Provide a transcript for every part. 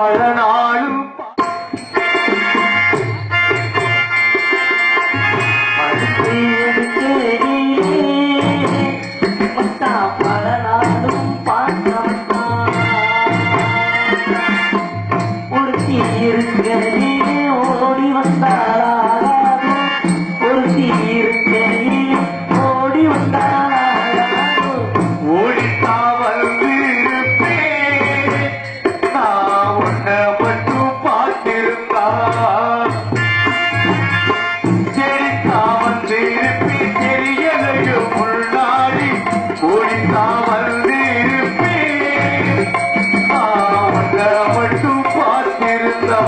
பல நாளும் ஓடி வந்தாரா ஒரு தீர்க்கையில் ஓடி வந்தாரா ஓடித்தா வந்திருப்பேன் நான் உன்னை மட்டும் பார்த்திருந்தா செடித்தா வந்திருப்பேன் தெரியலையும் முன்னாடி ஓடித்தா வந்திருப்பேன் நான் உன்னை மட்டும் பார்த்திருந்தா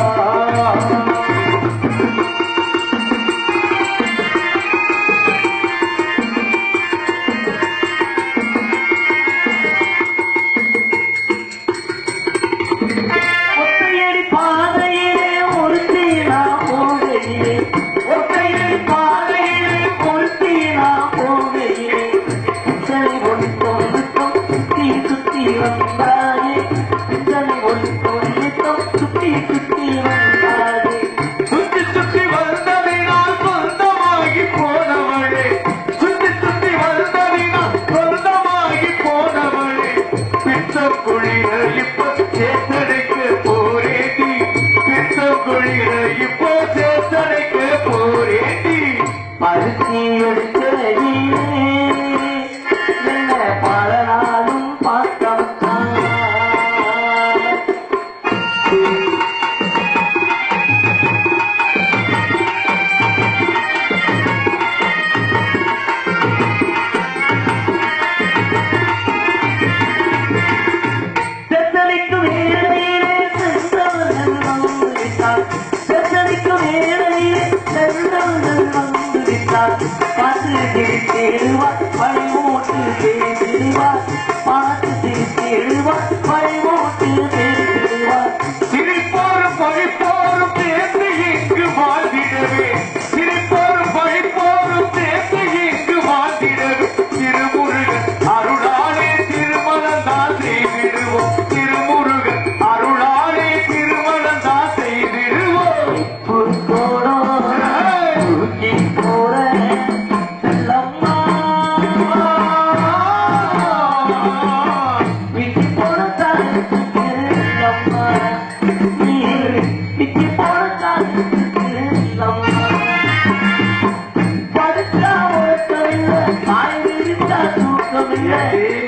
சிரிப்போரும் பழிப்போரும் சேர்ந்து இங்கு வாழ்ந்திடவே சிரிப்போரும் பழிப்போரும் சேர்ந்து இங்கு வாழ்ந்திடவே திருமுருகன் அருளாலே திருமணம் தான் செய்திடுவோம் திருமுருகன் அருளாலே திருமணம் தான் செய்திடுவோம்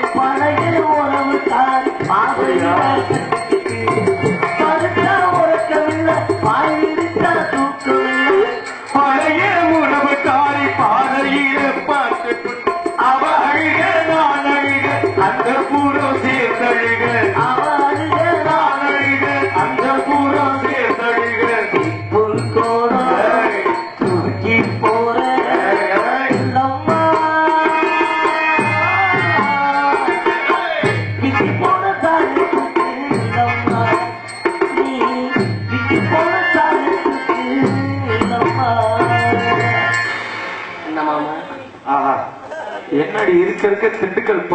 பழைய உறவு தாய் உறக்கமில்லை பாய்விரித்தா தூக்கமில்லை பழைய உறவு காரி பாதையில பார்த்து அவ அழுக நான் அழுக அந்த பூரம் சேர்த்தழுக அவ அழுக நான் அழுக அந்த பூரம் சேர்த்தழுக புல்கோடம் தூக்கி போற இல்லம்மா விக்கி போன தாயத்துக்கு இல்லம்மா நீ விக்கி போன தாயத்துக்கு இல்லம்மா என்ன மாமா ஆஹா என்னடி இருக்க திண்டுக்கல்